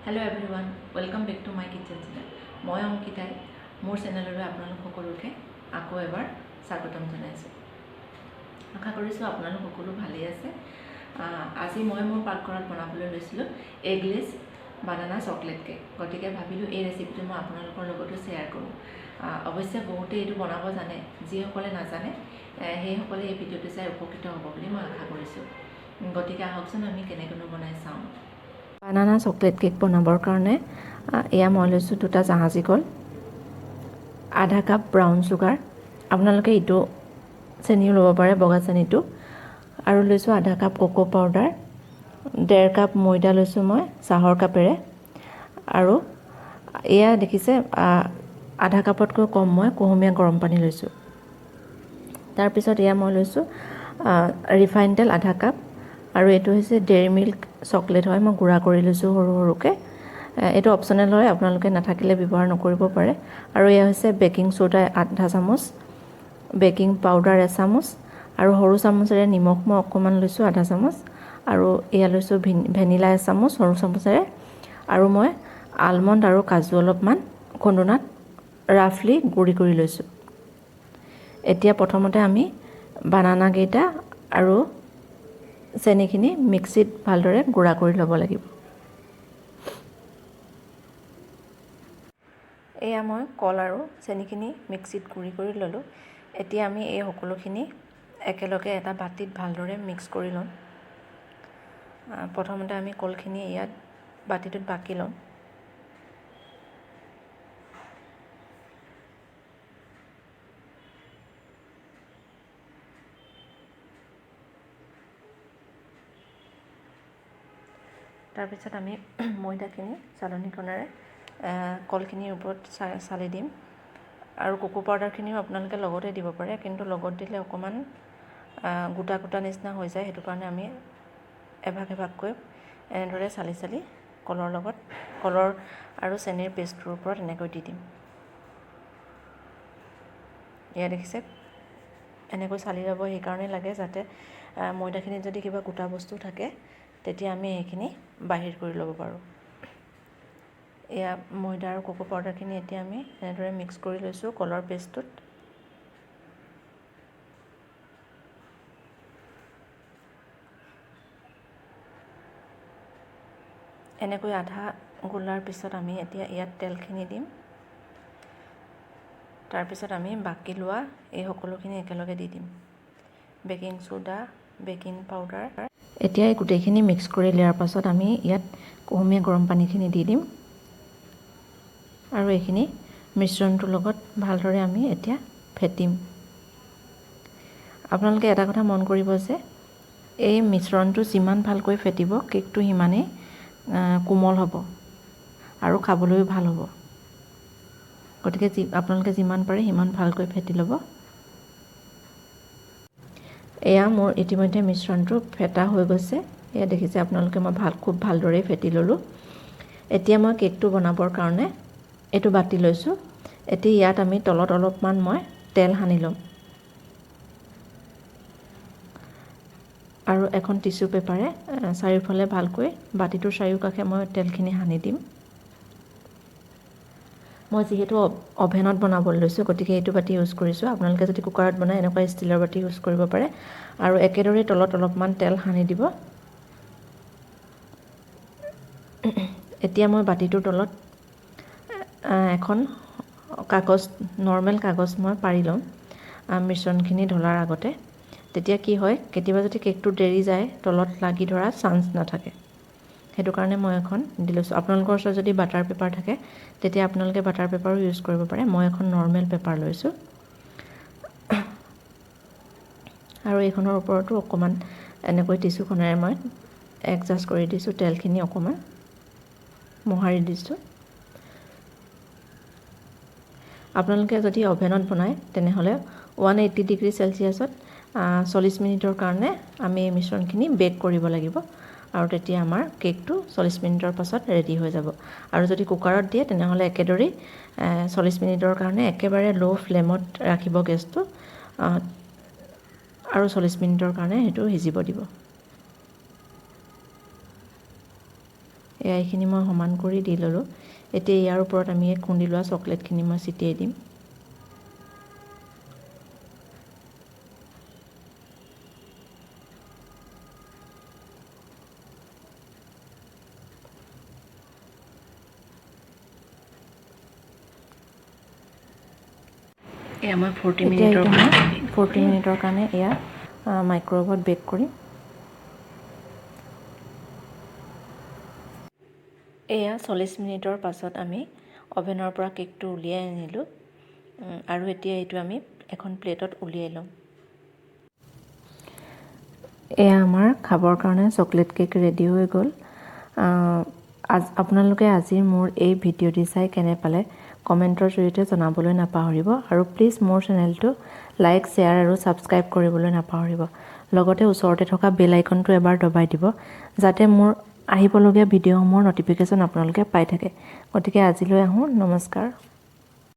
Hello everyone welcome back to my kitchen channel मैं अंकिताई मोर चेनेलলৈ আপোনালোক সকলোকে আকৌ এবাৰ স্বাগতম জনাইছোঁ। আশা কৰিছোঁ আপোনালোক সকলো ভালেই আছে। আজি মই মোৰ পাকঘৰত বনাবলৈ লৈছিলোঁ এগলেছ বানানা চকলেট কেক। গতিকে ভাবিলোঁ এই ৰেচিপিটো মই আপোনালোকৰ লগতো শ্বেয়াৰ কৰোঁ। অৱশ্যে বহুতে এইটো বনাব জানে, যিসকলে নাজানে সেইসকলে এই ভিডিঅ'টো চাই উপকৃত হ'ব বুলি মই আশা কৰিছোঁ। গতিকে আহকচোন আমি কেনেকৈ বনাই চাওঁ। বানানা চকলেট কেক বনাবৰ কাৰণে এয়া মই লৈছোঁ দুটা জাহাজী কল, আধা কাপ ব্ৰাউন চুগাৰ, আপোনালোকে এইটো চেনিও ল'ব পাৰে, বগা চেনিটো, আৰু লৈছোঁ আধা কাপ কোকো পাউডাৰ, 1.5 কাপ ময়দা লৈছোঁ মই চাহৰ কাপেৰে, আৰু এয়া দেখিছে আধা কাপতকৈ কম মই কুহুমীয়া গৰম পানী লৈছোঁ। তাৰপিছত এয়া মই লৈছোঁ ৰিফাইন তেল আধা কাপ, আৰু এইটো হৈছে ডেইৰী মিল্ক চকলেট হয়, মই গুড়া কৰি লৈছোঁ সৰু সৰুকৈ। এইটো অপশ্যনেল হয়, আপোনালোকে নাথাকিলে ব্যৱহাৰ নকৰিব পাৰে। আৰু এয়া হৈছে বেকিং চ'ডা আধা চামুচ, বেকিং পাউডাৰ 1 চামুচ, আৰু সৰু চামুচেৰে নিমখ মই অকণমান লৈছোঁ আধা চামুচ, আৰু এয়া লৈছোঁ ভেনিলা 1 চামুচ সৰু চামুচেৰে, আৰু মই আলমণ্ড আৰু কাজু অলপমান খুন্দনাত ৰাফলি গুড়ি কৰি লৈছোঁ। এতিয়া প্ৰথমতে আমি বানানাকেইটা আৰু চেনিখিনি মিক্সিত ভালদৰে গুড়া কৰি ল'ব লাগিব। এয়া মই কল আৰু চেনিখিনি মিক্সিত গুড়ি কৰি ল'লোঁ। এতিয়া আমি এই সকলোখিনি একেলগে এটা বাতিত ভালদৰে মিক্স কৰি ল'ম। প্ৰথমতে আমি কলখিনি ইয়াত বাতিটোত বাকি ল'ম। তাৰপিছত আমি ময়দাখিনি চালনীখনেৰে কলখিনিৰ ওপৰত চালি দিম, আৰু কোকো পাউডাৰখিনিও আপোনালোকে লগতে দিব পাৰে, কিন্তু লগত দিলে অকণমান গোটা গোটা নিচিনা হৈ যায়। সেইটো কাৰণে আমি এভাগ এভাগকৈ এনেদৰে চালি চালি কলৰ আৰু চেনিৰ পেষ্টটোৰ ওপৰত এনেকৈ দি দিম। এয়া দেখিছে, এনেকৈ চালি ল'ব সেইকাৰণে লাগে যাতে ময়দাখিনিত যদি কিবা গোটা বস্তু থাকে তেতিয়া আমি এইখিনি বাহিৰ কৰি ল'ব পাৰোঁ। এয়া ময়দা আৰু কোকো পাউডাৰখিনি এতিয়া আমি এনেদৰে মিক্স কৰি লৈছোঁ কলৰ পেষ্টটোত। এনেকৈ আধা গোলাৰ পিছত আমি এতিয়া ইয়াত তেলখিনি দিম। তাৰপিছত আমি বাকি লোৱা এই সকলোখিনি একেলগে দি দিম, বেকিং চ'ডা, বেকিং পাউডাৰ। এতিয়া এই গোটেইখিনি মিক্স কৰি দিয়াৰ পাছত আমি ইয়াত কুহুমীয়া গৰম পানীখিনি দি দিম, আৰু এইখিনি মিশ্ৰণটোৰ লগত ভালদৰে আমি এতিয়া ফেটিম। আপোনালোকে এটা কথা মন কৰিব যে এই মিশ্ৰণটো যিমান ভালকৈ ফেটিব কেকটো সিমানেই কোমল হ'ব আৰু খাবলৈও ভাল হ'ব। গতিকে আপোনালোকে যিমান পাৰে সিমান ভালকৈ ফেটি ল'ব। এয়া মোৰ ইতিমধ্যে মিশ্ৰণটো ফেটা হৈ গৈছে। এয়া দেখিছে আপোনালোকে মই খুব ভালদৰে ফেটি ল'লোঁ। এতিয়া মই কেকটো বনাবৰ কাৰণে এইটো বাতি লৈছোঁ। এতিয়া ইয়াত আমি তলত অলপমান মই তেল সানি ল'ম, আৰু এখন টিচু পেপাৰে চাৰিওফালে ভালকৈ বাতিটোৰ চাৰিওকাষে মই তেলখিনি সানি দিম। মই যিহেতু অভেনত বনাবলৈ লৈছোঁ গতিকে এইটো বাতি ইউজ কৰিছোঁ। আপোনালোকে যদি কুকাৰত বনায় এনেকুৱা ষ্টীলৰ বাতি ইউজ কৰিব পাৰে, আৰু একেদৰে তলত অলপমান তেল সানি দিব। এতিয়া মই বাতিটোৰ তলত এখন কাগজ, নৰ্মেল কাগজ মই পাৰি ল'ম মিশ্ৰণখিনি ঢলাৰ আগতে। তেতিয়া কি হয়, কেতিয়াবা যদি কেকটো দেৰি যায় তলত লাগি ধৰা চান্স নাথাকে। সেইটো কাৰণে মই এখন দি লৈছোঁ। আপোনালোকৰ ওচৰত যদি বাটাৰ পেপাৰ থাকে তেতিয়া আপোনালোকে বাটাৰ পেপাৰো ইউজ কৰিব পাৰে। মই এখন নৰ্মেল পেপাৰ লৈছোঁ, আৰু এইখনৰ ওপৰতো অকণমান এনেকৈ টিচুখনেৰে মই এডজাষ্ট কৰি দিছোঁ, তেলখিনি অকণমান মোহাৰি দিছোঁ। আপোনালোকে যদি অভেনত বনায় তেনেহ'লে 180 ডিগ্ৰী চেলচিয়াছত 40 মিনিটৰ কাৰণে আমি এই মিশ্ৰণখিনি বেক কৰিব লাগিব, আৰু তেতিয়া আমাৰ কেকটো 40 মিনিটৰ পাছত ৰেডি হৈ যাব। আৰু যদি কুকাৰত দিয়ে তেনেহ'লে একেদৰেই 40 মিনিটৰ কাৰণে একেবাৰে ল' ফ্লেমত ৰাখিব গেছটো, আৰু 40 মিনিটৰ কাৰণে সেইটো সিজিব দিব। এইখিনি মই সমান কৰি দি ল'লোঁ। এতিয়া ইয়াৰ ওপৰত আমি খুন্দি লোৱা চকলেটখিনি মই ছিটিয়াই দিম। এয়া মই 40 মিনিটৰ কাৰণে এয়া মাইক্ৰ'ৱেভত বেক কৰিম। এয়া 40 মিনিটৰ পাছত আমি অভেনৰ পৰা কেকটো উলিয়াই আনিলোঁ আৰু এতিয়া এইটো আমি এখন প্লেটত উলিয়াই ল'ম। এয়া আমাৰ খাবৰ কাৰণে চকলেট কেক ৰেডি হৈ গ'ল। আপোনালোকে আজি মোৰ এই ভিডিঅ'টি চাই কেনে পালে কমেণ্টৰ জৰিয়তে জনাবলৈ নাপাহৰিব আৰু প্লিজ মোৰ চেনেলটো লাইক, শ্বেয়াৰ আৰু ছাবস্ক্ৰাইব কৰিবলৈ নাপাহৰিব। লগতে ওচৰতে থকা বেল আইকনটো এবাৰ দবাই দিব যাতে মোৰ আহিবলগীয়া ভিডিঅ'সমূহৰ ন'টিফিকেশ্যন আপোনালোকে পাই থাকে। গতিকে আজিলৈ আহোঁ, নমস্কাৰ।